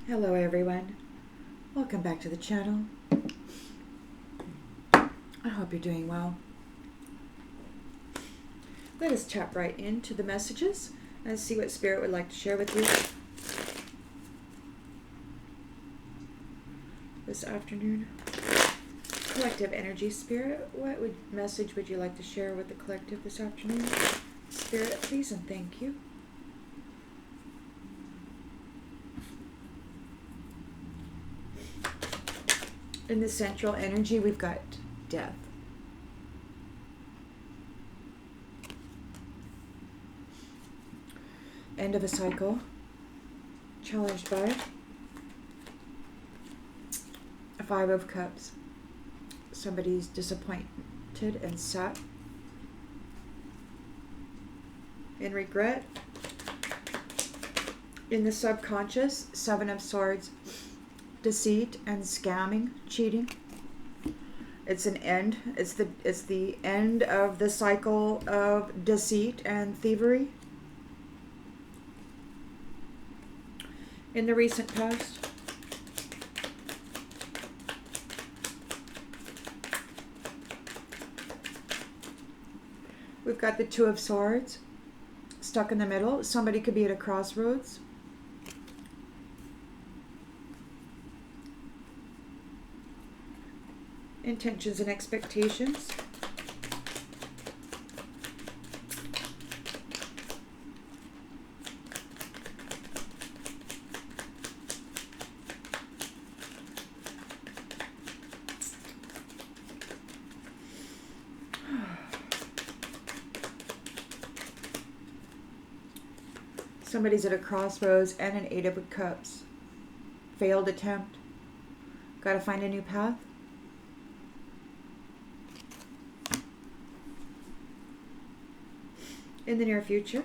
Hello everyone, welcome back to the channel. I hope you're doing well. Let us tap right into the messages and see what Spirit would like to share with you this afternoon. Collective energy, Spirit, what message would you like to share with the collective this afternoon? Spirit, please and thank you. In the central energy, we've got death. End of a cycle, challenged by a 5 of Cups. Somebody's disappointed and sat in regret. In the subconscious, 7 of Swords. Deceit and scamming, cheating. It's an end. It's the end of the cycle of deceit and thievery. In the recent past, we've got the 2 of Swords, stuck in the middle. Somebody could be at a crossroads. Intentions and expectations. Somebody's at a crossroads and an 8 of Cups. Failed attempt. Got to find a new path. In the near future.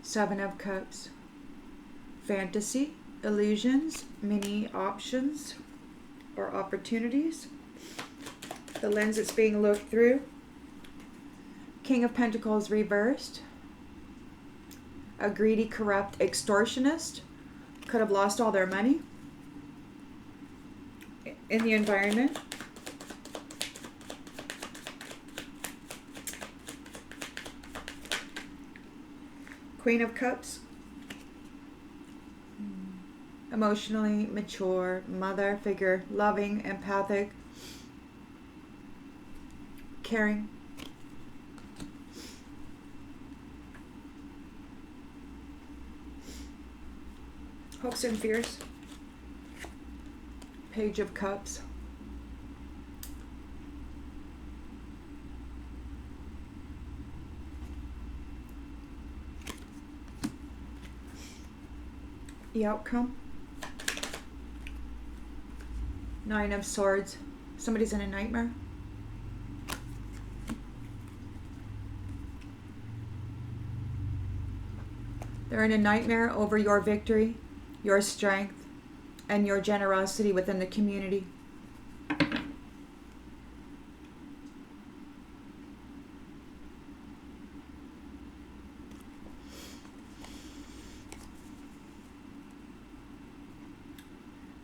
Seven of Cups. Fantasy, illusions, many options or opportunities. The lens that's being looked through. King of Pentacles reversed. A greedy, corrupt extortionist. Could have lost all their money in the environment. Queen of Cups. Emotionally mature mother figure, loving, empathic, caring. Hopes and fears. Page of Cups. The outcome. 9 of Swords. Somebody's in a nightmare. They're in a nightmare over your victory, your strength, and your generosity within the community.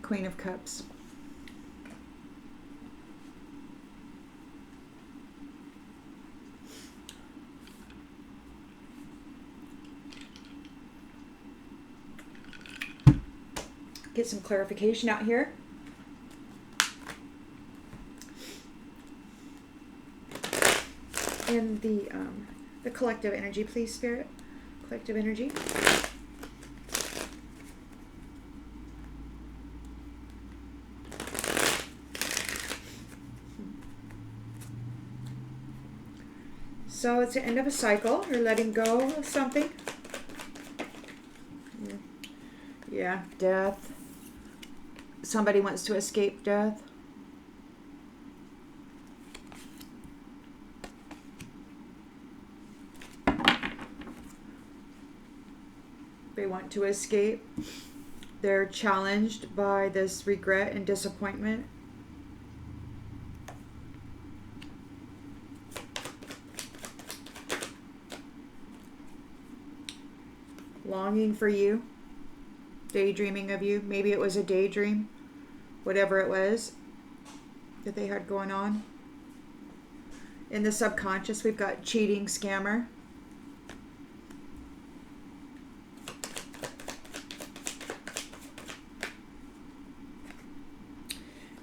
Queen of Cups. Get some clarification out here. In the collective energy, please, Spirit. Collective energy. So it's the end of a cycle. You're letting go of something. Yeah, death. Somebody wants to escape death. They want to escape. They're challenged by this regret and disappointment. longing for you, daydreaming of you. Maybe it was a daydream, whatever it was that they had going on. In the subconscious, we've got cheating, scammer.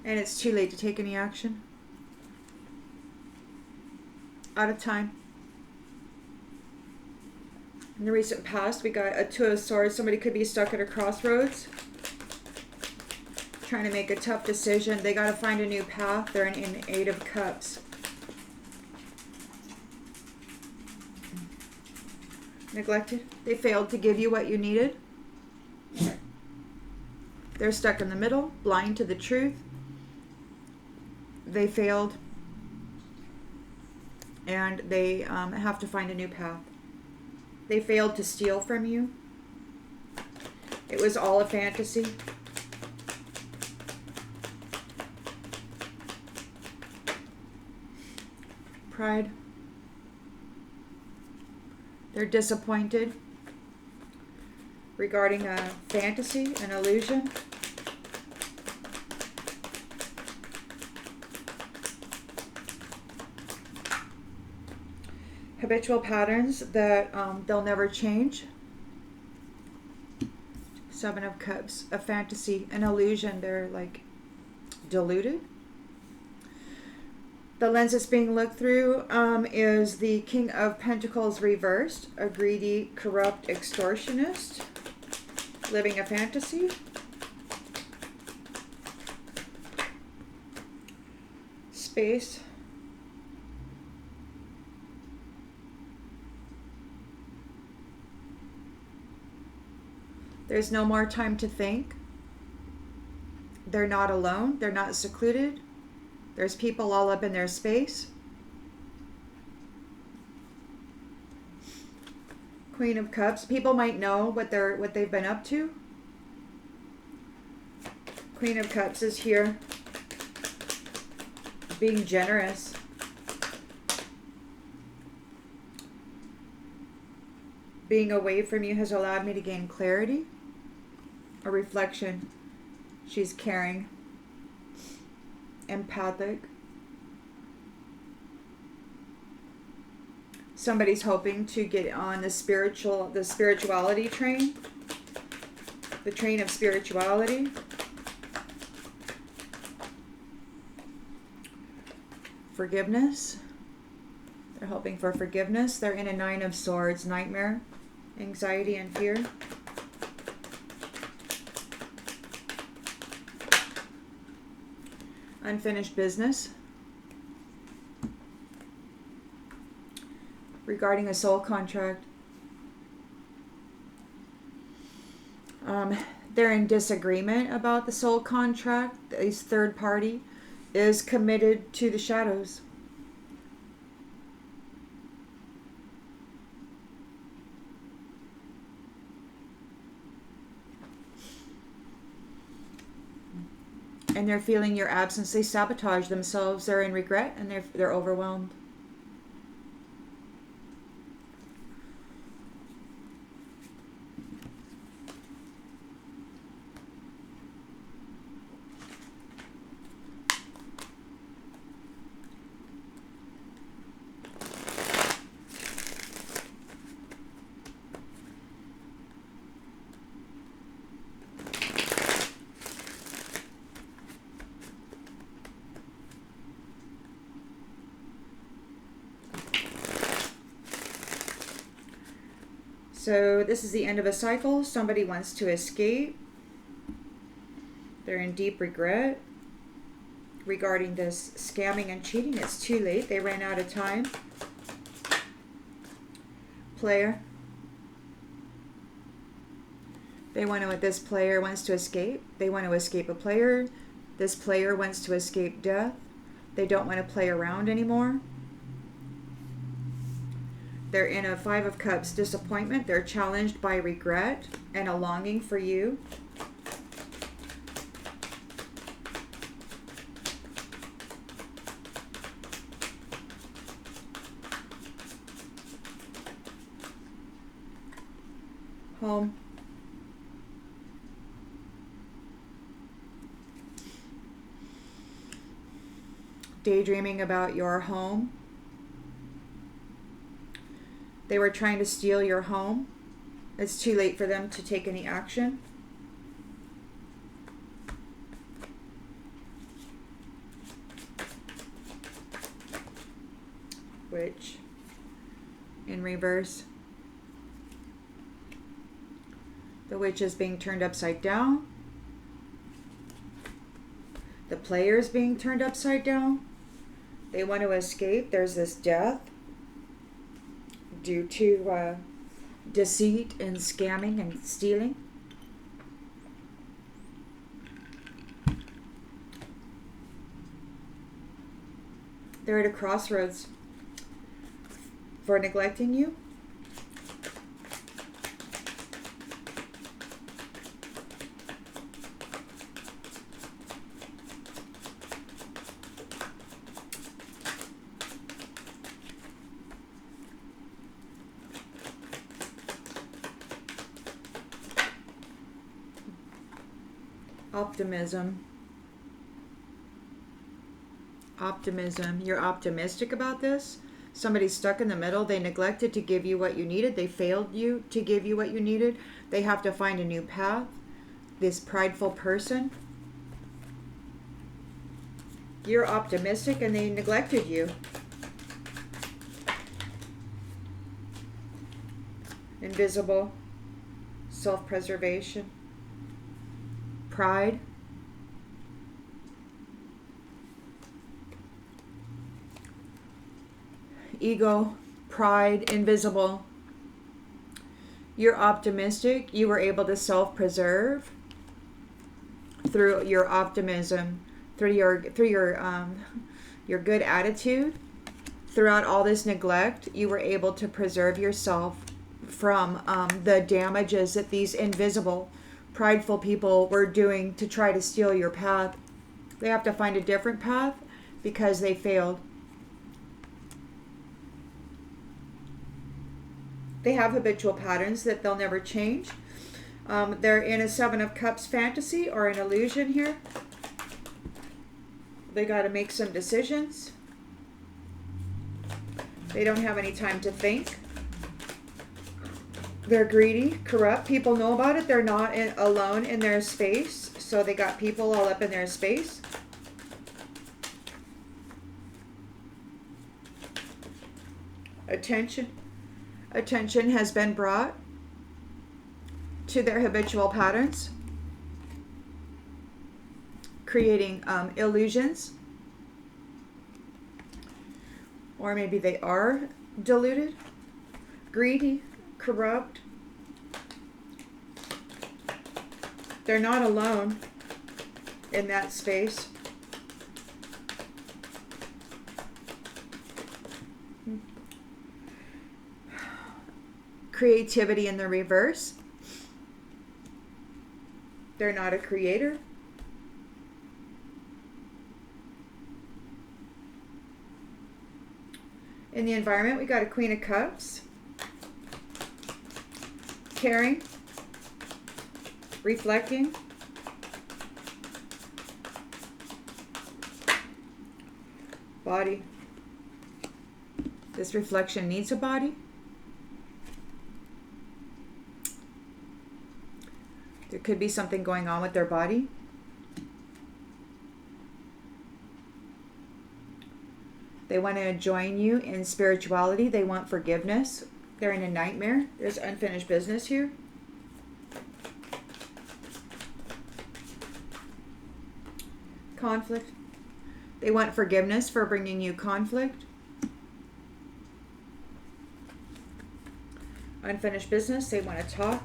And it's too late to take any action. Out of time. In the recent past, we got a Two of Swords. Somebody could be stuck at a crossroads, trying to make a tough decision. They got to find a new path. They're in Eight of Cups. Neglected. They failed to give you what you needed. They're stuck in the middle, blind to the truth. They failed, and they have to find a new path. They failed to steal from you. It was all a fantasy. Pride. They're disappointed regarding a fantasy, an illusion. Habitual patterns that they'll never change. Seven of Cups, a fantasy, an illusion. They're like deluded. The lens that's being looked through is the King of Pentacles reversed, a greedy, corrupt extortionist, living a fantasy. Space. There's no more time to think. They're not alone. They're not secluded. There's people all up in their space. Queen of Cups. People might know what they've been up to. Queen of Cups is here. Being generous. Being away from you has allowed me to gain clarity. A reflection. She's caring. Empathic. Somebody's hoping to get on the spirituality train. The train of spirituality. Forgiveness. They're hoping for forgiveness. They're in a Nine of Swords, nightmare, anxiety, and fear. Unfinished business. Regarding a soul contract. They're in disagreement about the soul contract. This third party is committed to the shadows. And they're feeling your absence. They sabotage themselves. They're in regret and they're overwhelmed. So this is the end of a cycle. Somebody wants to escape. They're in deep regret regarding this scamming and cheating. It's too late. They ran out of time. Player. They want to, this player wants to escape. They want to escape a player. This player wants to escape death. They don't want to play around anymore. They're in a Five of Cups disappointment. They're challenged by regret and a longing for you. home. Daydreaming about your home. They were trying to steal your home. It's too late for them to take any action. Witch in reverse. The witch is being turned upside down. The player is being turned upside down. They want to escape. There's this death due to deceit and scamming and stealing. They're at a crossroads for neglecting you. Optimism. Optimism. You're optimistic about this. Somebody's stuck in the middle. They neglected to give you what you needed. They failed you to give you what you needed. They have to find a new path. This prideful person. You're optimistic and they neglected you. Invisible. Self-preservation. Pride. Ego, pride, invisible. You're optimistic. You were able to self-preserve through your optimism, through your good attitude. Throughout all this neglect, you were able to preserve yourself from the damages that these invisible, prideful people were doing to try to steal your path. They have to find a different path because they failed. They have habitual patterns that they'll never change. They're in a Seven of Cups fantasy or an illusion here. They got to make some decisions. They don't have any time to think. They're greedy, corrupt. People know about it. They're not alone in their space. So they got people all up in their space. Attention has been brought to their habitual patterns, creating illusions. Or maybe they are deluded, greedy, corrupt. They're not alone in that space. Creativity in the reverse. They're not a creator. In the environment, we got a Queen of Cups. Caring. Reflecting. Body. This reflection needs a body. There could be something going on with their body. They want to join you in spirituality. They want forgiveness. They're in a nightmare. There's unfinished business here. Conflict. They want forgiveness for bringing you conflict. Unfinished business. They want to talk.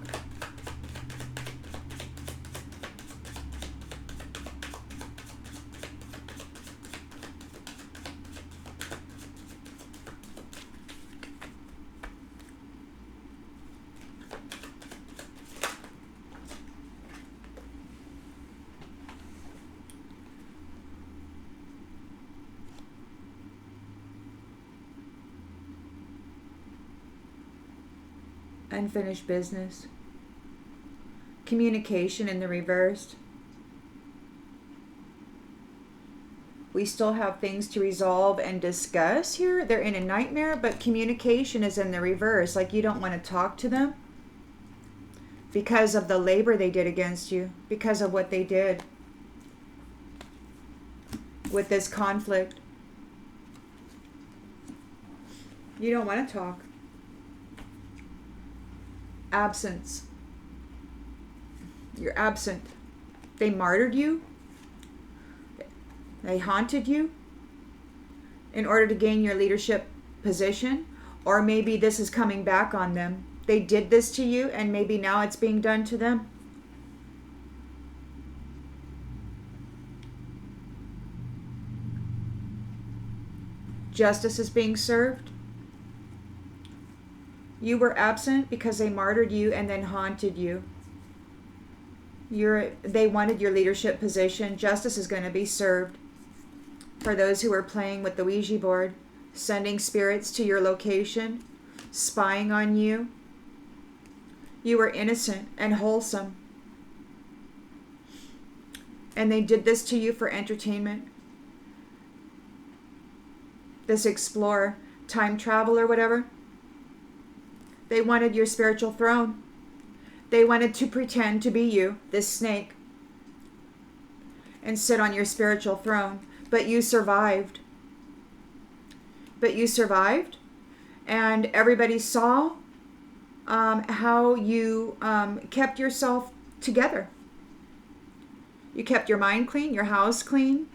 Unfinished business. Communication in the reversed. We still have things to resolve and discuss here. They're in a nightmare, but communication is in the reverse. Like you don't want to talk to them because of the labor they did against you, because of what they did with this conflict. You don't want to talk. Absence. You're absent. They martyred you. They haunted you in order to gain your leadership position, or maybe this is coming back on them. They did this to you, and maybe now it's being done to them. Justice is being served. You were absent because they martyred you and then haunted you. They wanted your leadership position. Justice is going to be served for those who are playing with the Ouija board, sending spirits to your location, spying on you. You were innocent and wholesome. And they did this to you for entertainment. This explorer, time travel or whatever. They wanted your spiritual throne. They wanted to pretend to be you, this snake, and sit on your spiritual throne. But you survived. And everybody saw how you kept yourself together. You kept your mind clean, your house clean.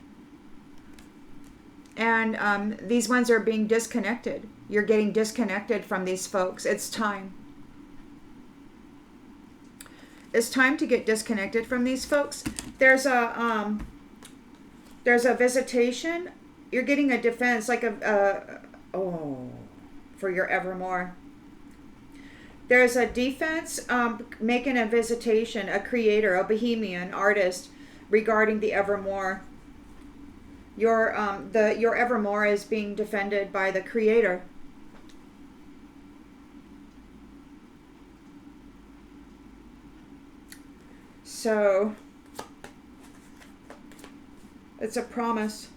And these ones are being disconnected. You're getting disconnected from these folks. It's time. It's time to get disconnected from these folks. There's a visitation. You're getting a defense, like for your evermore. There's a defense making a visitation, a creator, a bohemian artist regarding the evermore. Your evermore is being defended by the creator. So it's a promise.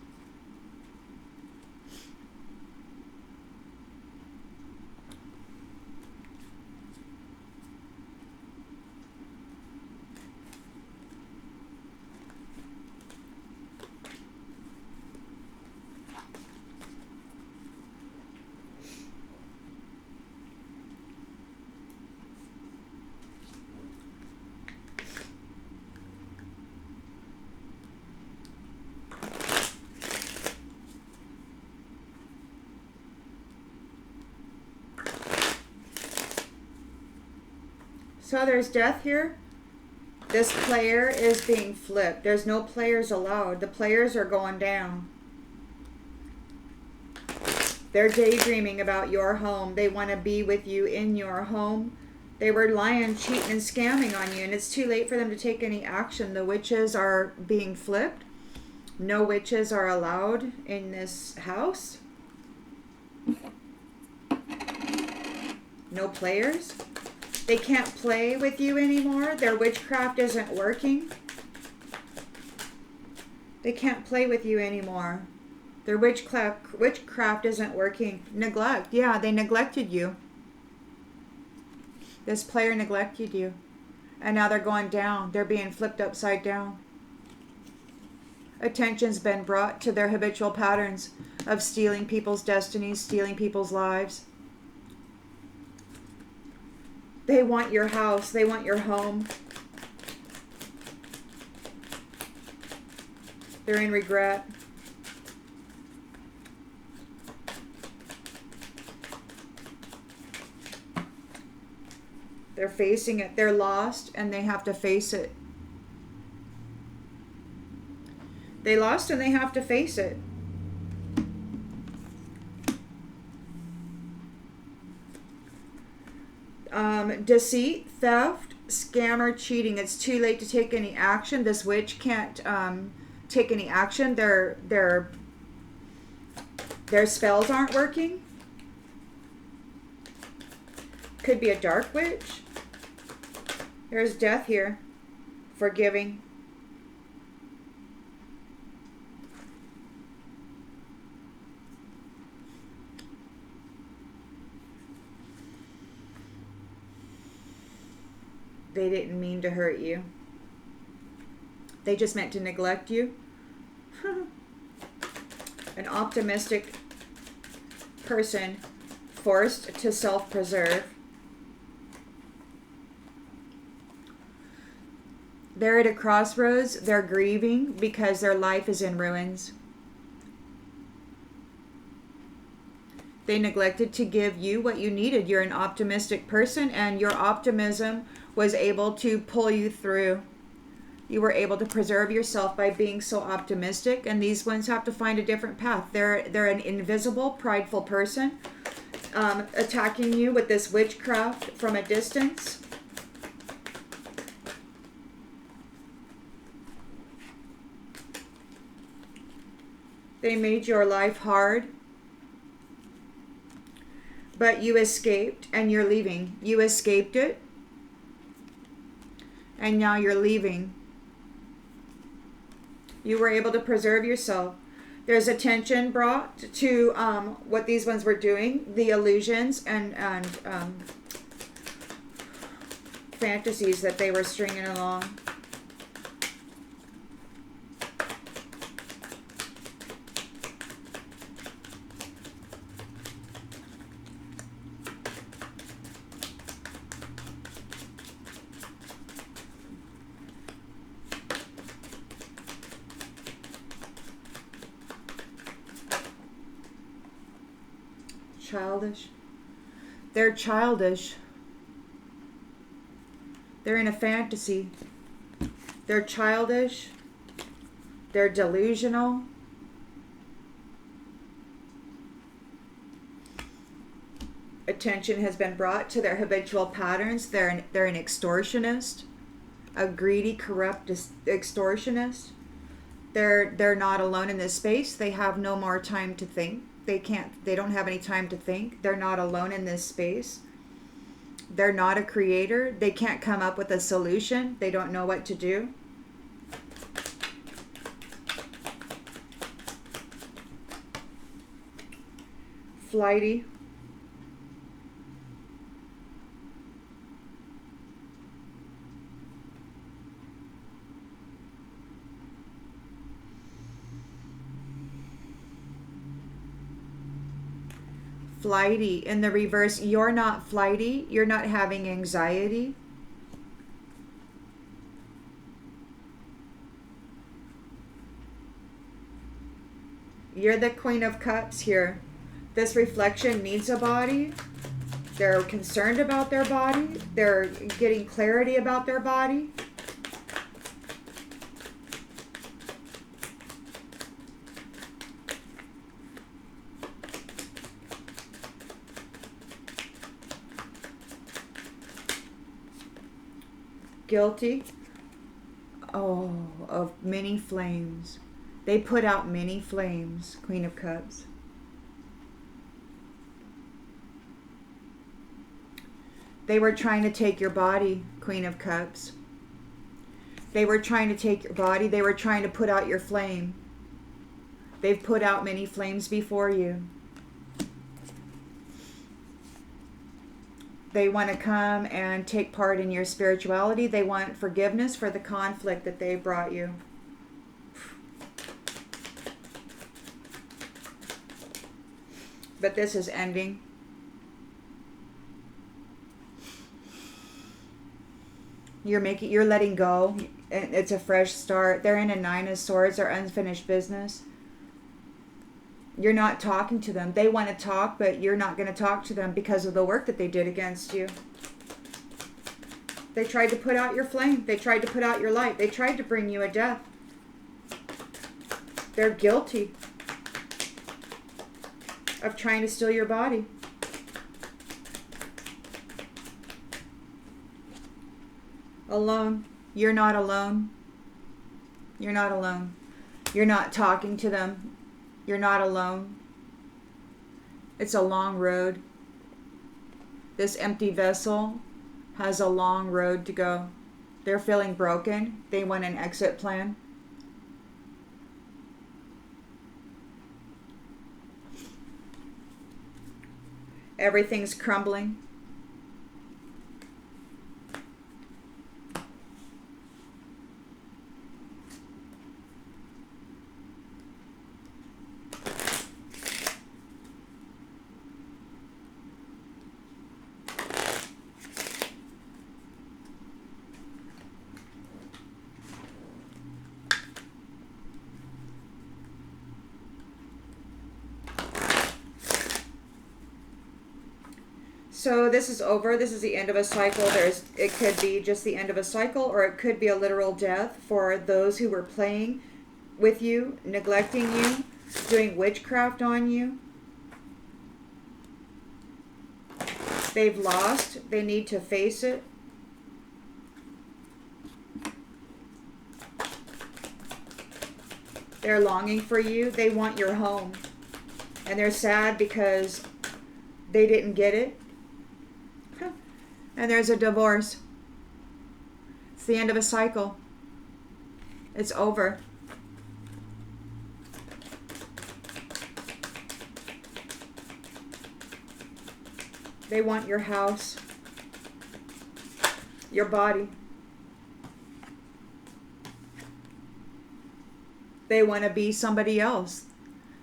So there's death here. This player is being flipped. There's no players allowed. The players are going down. They're daydreaming about your home. They want to be with you in your home. They were lying, cheating, and scamming on you, and it's too late for them to take any action. The witches are being flipped. No witches are allowed in this house. No players. They can't play with you anymore. Their witchcraft isn't working. They can't play with you anymore. Their witchcraft isn't working. Neglect. Yeah, they neglected you. This player neglected you. And now they're going down. They're being flipped upside down. Attention's been brought to their habitual patterns of stealing people's destinies, stealing people's lives. They want your house. They want your home. They're in regret. They're facing it. They're lost and they have to face it. They lost and they have to face it. Deceit, theft, scammer, cheating. It's too late to take any action. This witch can't take any action. Their spells aren't working. Could be a dark witch. There's death here. forgiving. They didn't mean to hurt you. They just meant to neglect you. An optimistic person forced to self-preserve. They're at a crossroads. They're grieving because their life is in ruins. They neglected to give you what you needed. You're an optimistic person, and your optimism was able to pull you through. You were able to preserve yourself by being so optimistic, and these ones have to find a different path. They're an invisible, prideful person, attacking you with this witchcraft from a distance. They made your life hard, but you escaped and you're leaving. You escaped it, and now you're leaving. You were able to preserve yourself. There's attention brought to what these ones were doing, the illusions and fantasies that they were stringing along. Childish. They're childish. They're in a fantasy. They're childish. They're delusional. Attention has been brought to their habitual patterns. They're an extortionist, a greedy, corrupt extortionist. They're not alone in this space. They have no more time to think. They don't have any time to think. They're not alone in this space. They're not a creator. They can't come up with a solution. They don't know what to do. Flighty. Flighty. In the reverse, you're not flighty. You're not having anxiety. You're the Queen of Cups here. This reflection needs a body. They're concerned about their body. They're getting clarity about their body. Guilty. Oh, of many flames. They put out many flames, Queen of Cups. They were trying to take your body, Queen of Cups. They were trying to take your body. They were trying to put out your flame. They've put out many flames before you. They want to come and take part in your spirituality. They want forgiveness for the conflict that they brought you. But this is ending. You're letting go. It's a fresh start. They're in a Nine of Swords or unfinished business. You're not talking to them. They want to talk, but you're not going to talk to them because of the work that they did against you. They tried to put out your flame. They tried to put out your light. They tried to bring you a death. They're guilty of trying to steal your body. Alone. You're not alone. You're not alone. You're not talking to them. You're not alone. It's a long road. This empty vessel has a long road to go. They're feeling broken. They want an exit plan. Everything's crumbling. So this is over. This is the end of a cycle. It could be just the end of a cycle, or it could be a literal death for those who were playing with you, neglecting you, doing witchcraft on you. They've lost. They need to face it. They're longing for you. They want your home. And they're sad because they didn't get it. And there's a divorce. It's the end of a cycle. It's over. They want your house, your body. They want to be somebody else.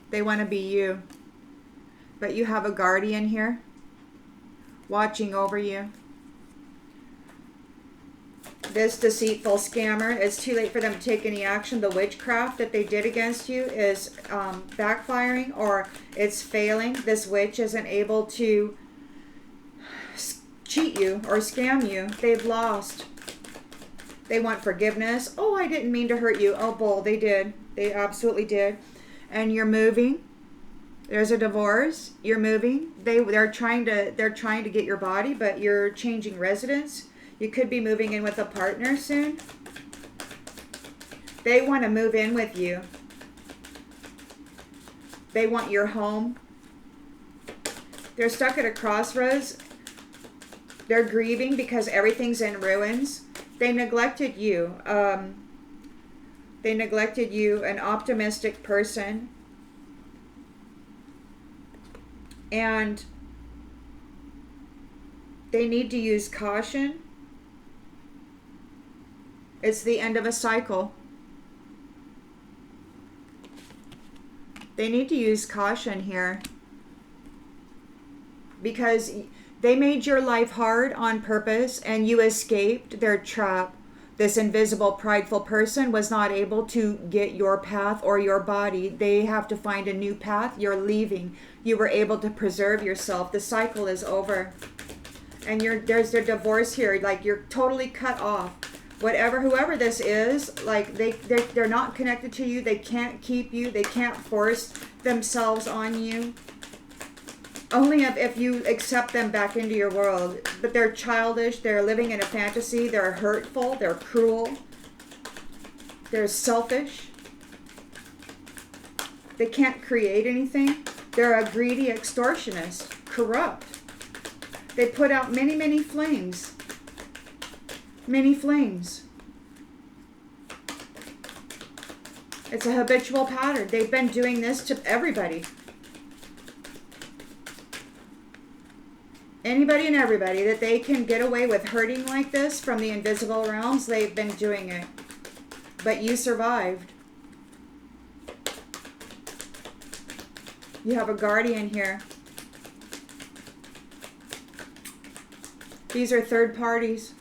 They want to be you. But you have a guardian here watching over you. This deceitful scammer, it's too late for them to take any action. The witchcraft that they did against you is backfiring, or it's failing. This witch isn't able to cheat you or scam you. They've lost. They want forgiveness. Oh, I didn't mean to hurt you. Oh, bull, they did. They absolutely did. And you're moving. There's a divorce. You're moving. They're trying to get your body, but you're changing residence. You could be moving in with a partner soon. They want to move in with you. They want your home. They're stuck at a crossroads. They're grieving because everything's in ruins. They neglected you. They neglected you, an optimistic person. And they need to use caution. It's the end of a cycle. They need to use caution here because they made your life hard on purpose and you escaped their trap. This invisible, prideful person was not able to get your path or your body. They have to find a new path. You're leaving. You were able to preserve yourself. The cycle is over. And there's a divorce here. Like, you're totally cut off. Whoever this is, like, they're not connected to you. They can't keep you. They can't force themselves on you. Only if you accept them back into your world. But they're childish. They're living in a fantasy. They're hurtful. They're cruel. They're selfish. They can't create anything. They're a greedy extortionist. Corrupt. They put out many, many flames. Many flames. It's a habitual pattern. They've been doing this to everybody. Anybody and everybody that they can get away with hurting like this from the invisible realms, they've been doing it. But you survived. You have a guardian here. These are third parties.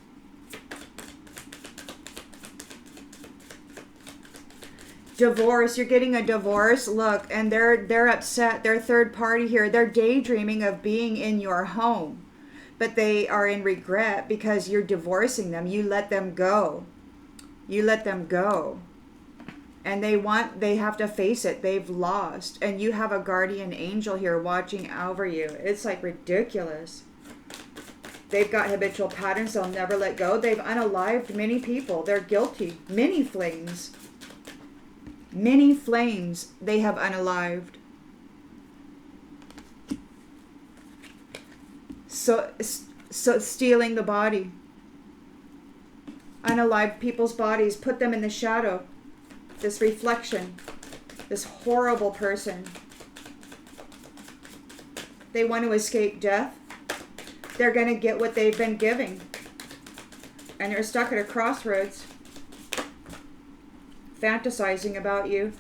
Divorce, you're getting a divorce. Look, and they're upset. They're third party here. They're daydreaming of being in your home, but they are in regret because you're divorcing them. You let them go. You let them go. And they have to face it. They've lost. And you have a guardian angel here watching over you. It's like ridiculous. They've got habitual patterns they'll never let go. They've unalived many people. They're guilty. Many flames. Many flames they have unalived. So stealing the body. Unalive people's bodies. Put them in the shadow. This reflection. This horrible person. They want to escape death. They're going to get what they've been giving. And they're stuck at a crossroads. Fantasizing about you.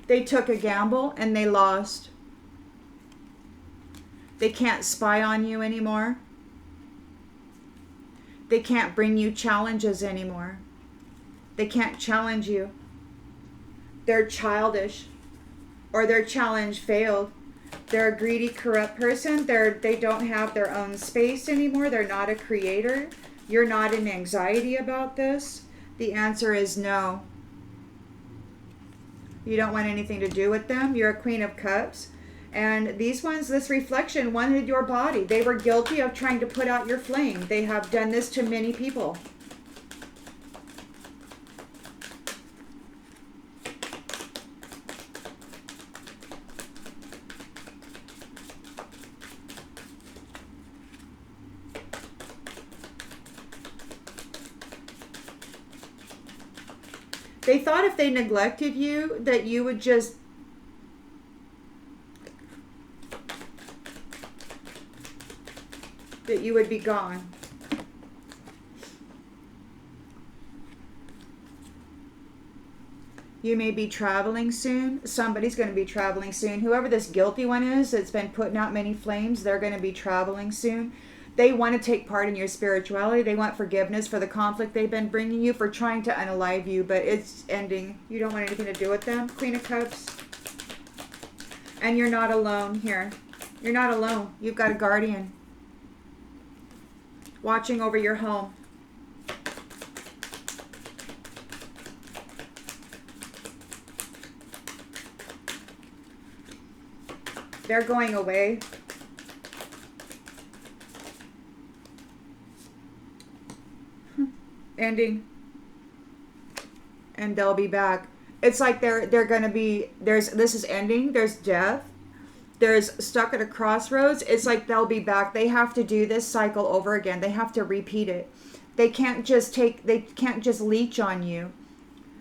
They took a gamble and they lost. They can't spy on you anymore. They can't bring you challenges anymore. They can't challenge you. They're childish. Or their challenge failed. They're a greedy, corrupt person. They don't have their own space anymore. They're not a creator. You're not in anxiety about this. The answer is no. You don't want anything to do with them. You're a Queen of Cups. And these ones, this reflection wanted your body. They were guilty of trying to put out your flame. They have done this to many people. They thought if they neglected you, that you would just be gone. You may be traveling soon. Somebody's going to be traveling soon. Whoever this guilty one is that's been putting out many flames, they're going to be traveling soon. They want to take part in your spirituality. They want forgiveness for the conflict they've been bringing you, for trying to unalive you, but it's ending. You don't want anything to do with them. Queen of Cups. And you're not alone here. You're not alone. You've got a guardian watching over your home. They're going away. Ending. And they'll be back. It's like they're going to be, this is ending. There's death. There's stuck at a crossroads. It's like they'll be back. They have to do this cycle over again. They have to repeat it. They can't just leech on you.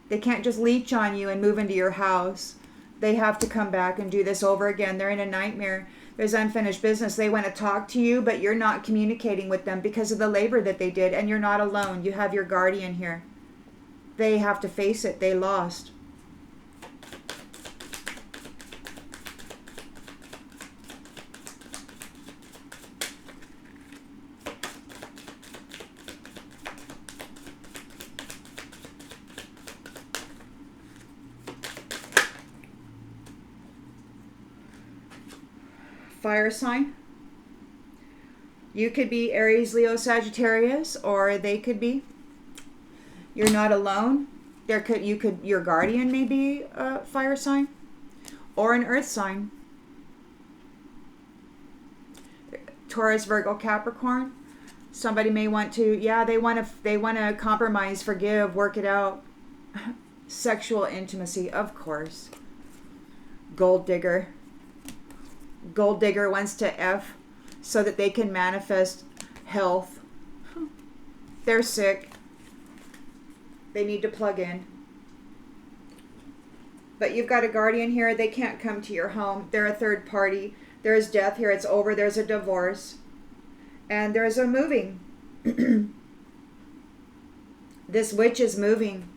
They can't just leech on you and move into your house. They have to come back and do this over again. They're in a nightmare. There's unfinished business. They want to talk to you, but you're not communicating with them because of the labor that they did. And you're not alone. You have your guardian here. They have to face it. They lost. Fire sign. You could be Aries, Leo, Sagittarius, or they could be. You're not alone. Your guardian may be a fire sign or an earth sign. Taurus, Virgo, Capricorn. Somebody may want to, they want to compromise, forgive, work it out. Sexual intimacy, of course. Gold digger. Gold digger wants to F so that they can manifest health. They're sick. They need to plug in. But you've got a guardian here. They can't come to your home. They're a third party. There's death here. It's over. There's a divorce. And there's a moving. This witch is moving.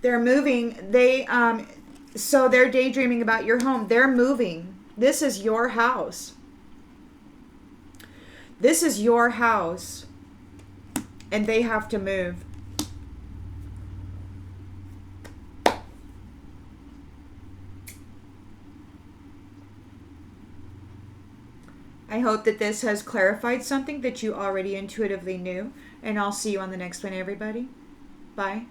They're moving. So they're daydreaming about your home. They're moving. This is your house. This is your house. And they have to move. I hope that this has clarified something that you already intuitively knew. And I'll see you on the next one, everybody. Bye.